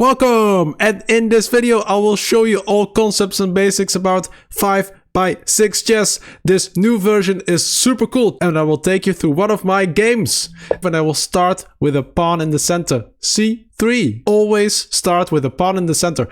Welcome! And in this video I will show you all concepts and basics about 5x6 chess. This new version is super cool and I will take you through one of my games. And I will start with a pawn in the center, c3. Always start with a pawn in the center.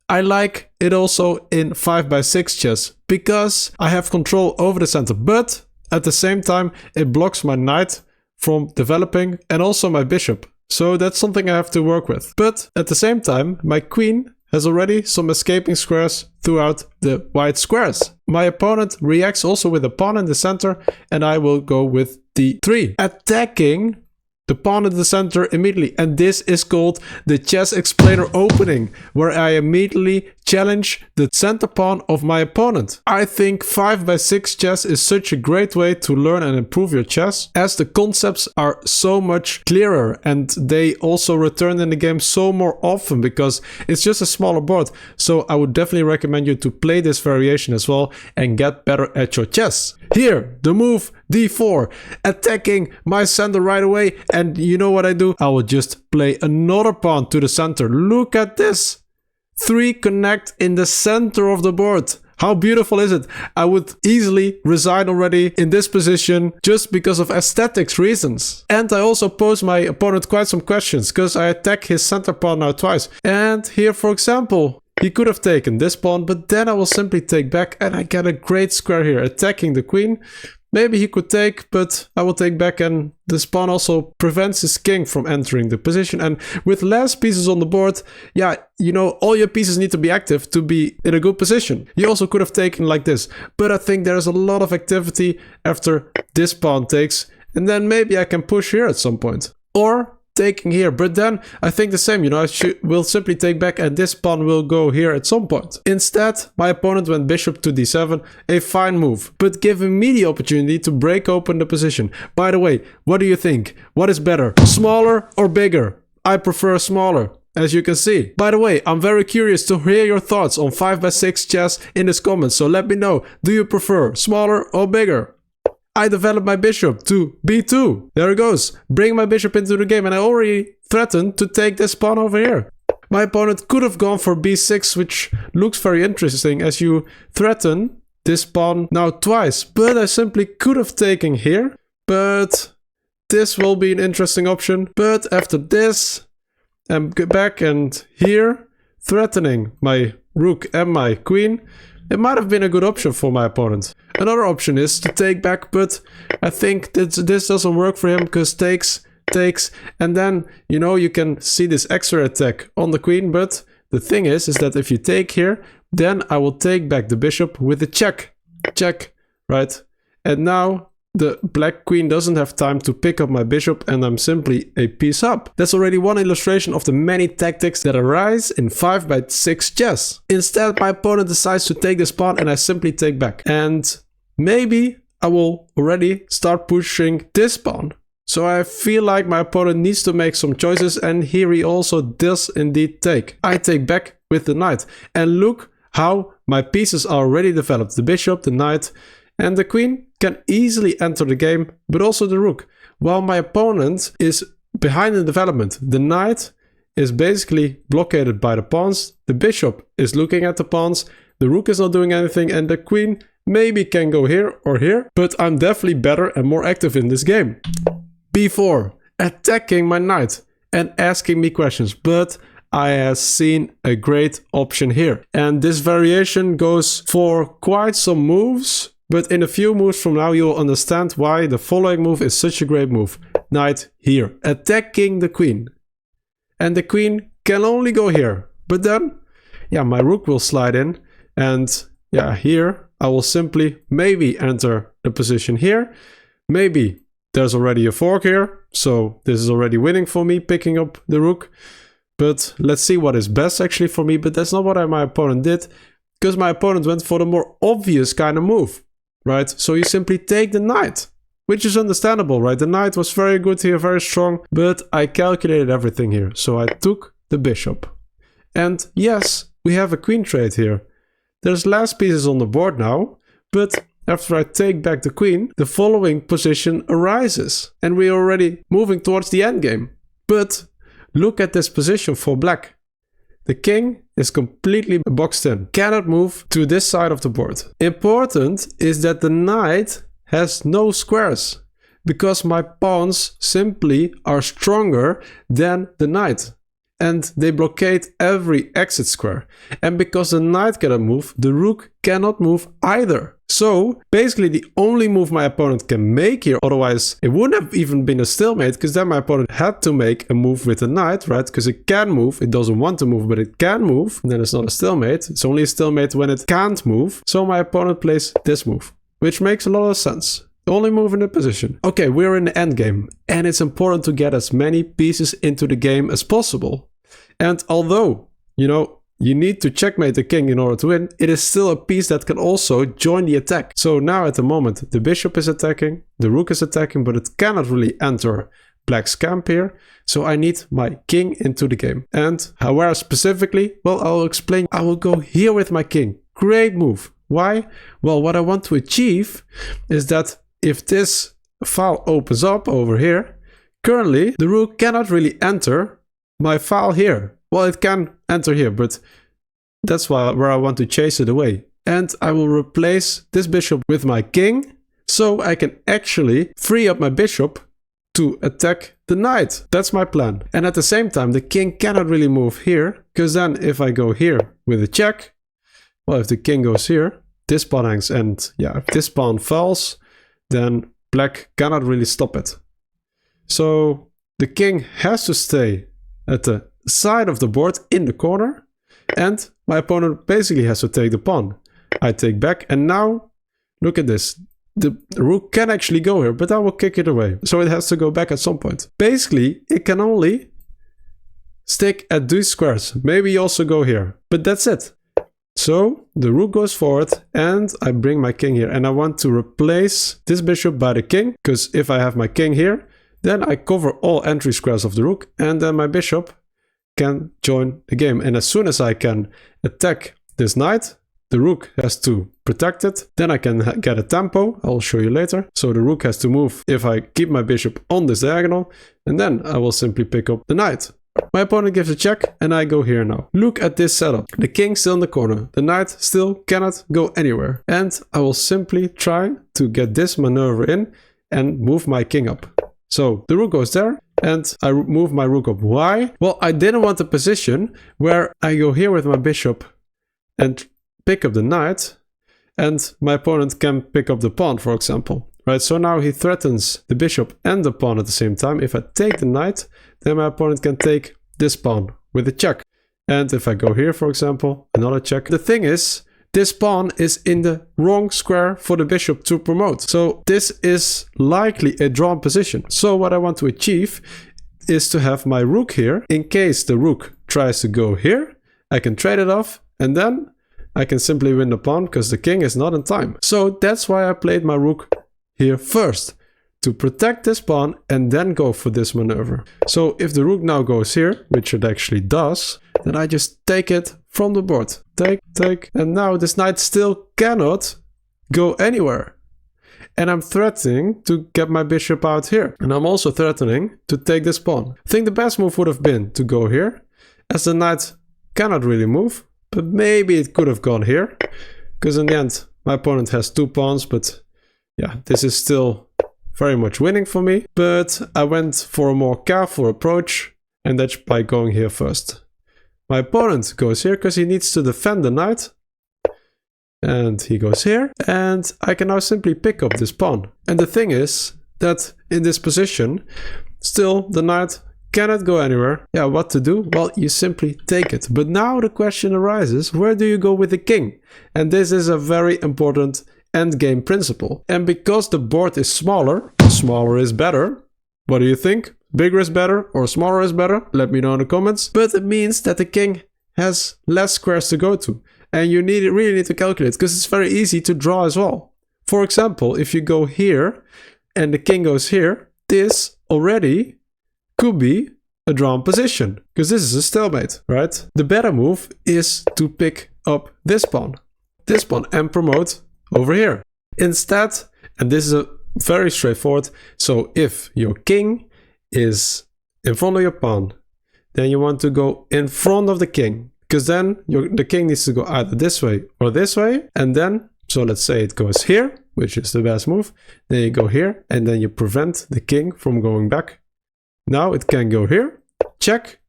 I like it also in 5x6 chess because I have control over the center, but at the same time it blocks my knight from developing and also my bishop. So that's something I have to work with. But at the same time, my queen has already some escaping squares throughout the white squares. My opponent reacts also with a pawn in the center and I will go with d3. Attacking the pawn in the center immediately. And this is called the ChessXplainer Opening, where I immediately challenge the center pawn of my opponent. I think 5x6 chess is such a great way to learn and improve your chess, as the concepts are so much clearer and they also return in the game so more often because it's just a smaller board. So I would definitely recommend you to play this variation as well and get better at your chess. Here, the move d4, attacking my center right away. And you know what I do? I will just play another pawn to the center. Look at this. 3 connect in the center of the board. How beautiful is it? I would easily resign already in this position just because of aesthetics reasons. And I also pose my opponent quite some questions because I attack his center pawn now twice. And here, for example, he could have taken this pawn, but then I will simply take back and I get a great square here, attacking the queen. Maybe he could take, but I will take back, and this pawn also prevents his king from entering the position. And with less pieces on the board, yeah, you know, all your pieces need to be active to be in a good position. You also could have taken like this, but I think there's a lot of activity after this pawn takes, and then maybe I can push here at some point. Or taking here, but then I think the same, you know, will simply take back and this pawn will go here at some point. Instead, my opponent went bishop to d7, a fine move, but giving me the opportunity to break open the position. By the way, what do you think? What is better, smaller or bigger? I prefer smaller, as you can see. By the way, I'm very curious to hear your thoughts on 5x6 chess in the comments, so let me know, do you prefer smaller or bigger? I developed my bishop to b2. There it goes. Bring my bishop into the game, and I already threatened to take this pawn over here. My opponent could have gone for b6, which looks very interesting as you threaten this pawn now twice. But I simply could have taken here. But this will be an interesting option. But after this, I'm back and here, threatening my rook and my queen. It might have been a good option for my opponent. Another option is to take back, but I think that this doesn't work for him because takes, and then, you know, you can see this extra attack on the queen, but the thing is that if you take here, then I will take back the bishop with a check, right? And now the black queen doesn't have time to pick up my bishop and I'm simply a piece up. That's already one illustration of the many tactics that arise in 5x6 chess. Instead, my opponent decides to take this pawn and I simply take back. And maybe I will already start pushing this pawn. So I feel like my opponent needs to make some choices, and here he also does indeed take. I take back with the knight. And look how my pieces are already developed. The bishop, the knight, and the queen can easily enter the game, but also the rook. While my opponent is behind in development, the knight is basically blockaded by the pawns, the bishop is looking at the pawns, the rook is not doing anything, and the queen maybe can go here or here, but I'm definitely better and more active in this game. b4, attacking my knight and asking me questions, but I have seen a great option here. And this variation goes for quite some moves. But in a few moves from now, you will understand why the following move is such a great move. Knight here, attacking the queen. And the queen can only go here. But then, yeah, my rook will slide in. And yeah, here I will simply maybe enter the position here. Maybe there's already a fork here. So this is already winning for me, picking up the rook. But let's see what is best actually for me. But that's not what my opponent did, because my opponent went for the more obvious kind of move. Right, so you simply take the knight, which is understandable, right? The knight was very good here, very strong, but I calculated everything here. So I took the bishop. And yes, we have a queen trade here. There's less pieces on the board now, but after I take back the queen, the following position arises. And we are already moving towards the endgame. But look at this position for black. the king is completely boxed in, cannot move to this side of the board. Important is that the knight has no squares, because my pawns simply are stronger than the knight. And they blockade every exit square. And because the knight cannot move, the rook cannot move either. So basically the only move my opponent can make here, otherwise it wouldn't have even been a stalemate, because then my opponent had to make a move with the knight, right? Because it can move, it doesn't want to move, but it can move. And then it's not a stalemate. It's only a stalemate when it can't move. So my opponent plays this move, which makes a lot of sense. The only move in the position. Okay, we're in the endgame, and it's important to get as many pieces into the game as possible. And although, you need to checkmate the king in order to win, it is still a piece that can also join the attack. So now at the moment, the bishop is attacking, the rook is attacking, but it cannot really enter black's camp here. So I need my king into the game. And where specifically? Well, I'll explain. I will go here with my king. Great move. Why? Well, what I want to achieve is that if this file opens up over here, currently the rook cannot really enter my file here. Well, it can enter here, but that's where I want to chase it away. And I will replace this bishop with my king, so I can actually free up my bishop to attack the knight. That's my plan. And at the same time, the king cannot really move here, because then if I go here with a check, well, if the king goes here, this pawn hangs, and yeah, if this pawn falls, then black cannot really stop it. So the king has to stay at the side of the board in the corner, and my opponent basically has to take the pawn. I take back, and now look at this. The rook can actually go here, but I will kick it away. So it has to go back at some point. Basically, it can only stick at these squares. Maybe also go here, but that's it. So the rook goes forward, and I bring my king here, and I want to replace this bishop by the king, because if I have my king here, then I cover all entry squares of the rook, and then my bishop can join the game. And as soon as I can attack this knight, the rook has to protect it. Then I can get a tempo. I'll show you later. So the rook has to move if I keep my bishop on this diagonal, and then I will simply pick up the knight. My opponent gives a check, and I go here now. Look at this setup. The king still in the corner. The knight still cannot go anywhere. And I will simply try to get this maneuver in and move my king up. So the rook goes there, and I move my rook up. Why? Well, I didn't want a position where I go here with my bishop and pick up the knight, and my opponent can pick up the pawn, for example. Right, so now he threatens the bishop and the pawn at the same time. If I take the knight, then my opponent can take this pawn with a check. And if I go here, for example, another check. The thing is, this pawn is in the wrong square for the bishop to promote. So this is likely a drawn position. So what I want to achieve is to have my rook here. In case the rook tries to go here, I can trade it off, and then I can simply win the pawn because the king is not in time. So that's why I played my rook here first, to protect this pawn and then go for this maneuver. So if the rook now goes here, which it actually does, then I just take it from the board. Take, and now this knight still cannot go anywhere. And I'm threatening to get my bishop out here. And I'm also threatening to take this pawn. I think the best move would have been to go here, as the knight cannot really move, but maybe it could have gone here, because in the end my opponent has two pawns, but yeah, this is still very much winning for me. But I went for a more careful approach, and that's by going here first. My opponent goes here because he needs to defend the knight. And he goes here, and I can now simply pick up this pawn. And the thing is that in this position, still the knight cannot go anywhere. Yeah, what to do? Well, you simply take it. But now the question arises, where do you go with the king? And this is a very important endgame principle. And because the board is smaller is better. What do you think? Bigger is better or smaller is better? Let me know in the comments. But it means that the king has less squares to go to. And you really need to calculate, because it's very easy to draw as well. For example, if you go here and the king goes here, this already could be a drawn position, because this is a stalemate, right? The better move is to pick up this pawn and promote over here. Instead, and this is a very straightforward, so if your king is in front of your pawn, then you want to go in front of the king. because then the king needs to go either this way or this way. And then, so let's say it goes here, which is the best move. Then you go here, and then you prevent the king from going back. Now it can go here, check.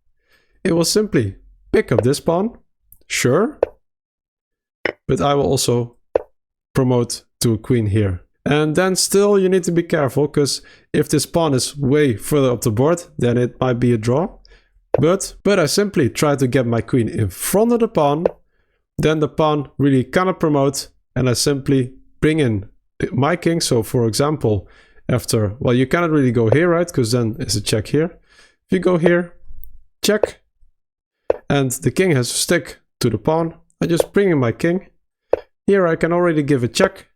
It will simply pick up this pawn, sure. But I will also promote to a queen here. And then still you need to be careful, because if this pawn is way further up the board, then it might be a draw. But I simply try to get my queen in front of the pawn. Then the pawn really cannot promote, and I simply bring in my king. So for example, after, well, you cannot really go here, right? Because then it's a check here. If you go here, check, and the king has to stick to the pawn, I just bring in my king. Here I can already give a check.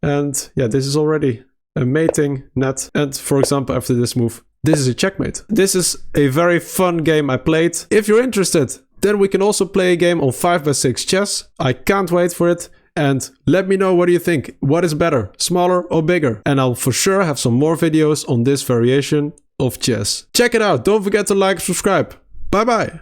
And yeah, this is already a mating net. And for example, after this move, this is a checkmate. This is a very fun game I played. If you're interested, then we can also play a game on 5x6 chess. I can't wait for it. And let me know what do you think. What is better, smaller or bigger? And I'll for sure have some more videos on this variation of chess. Check it out. Don't forget to like and subscribe. Bye bye.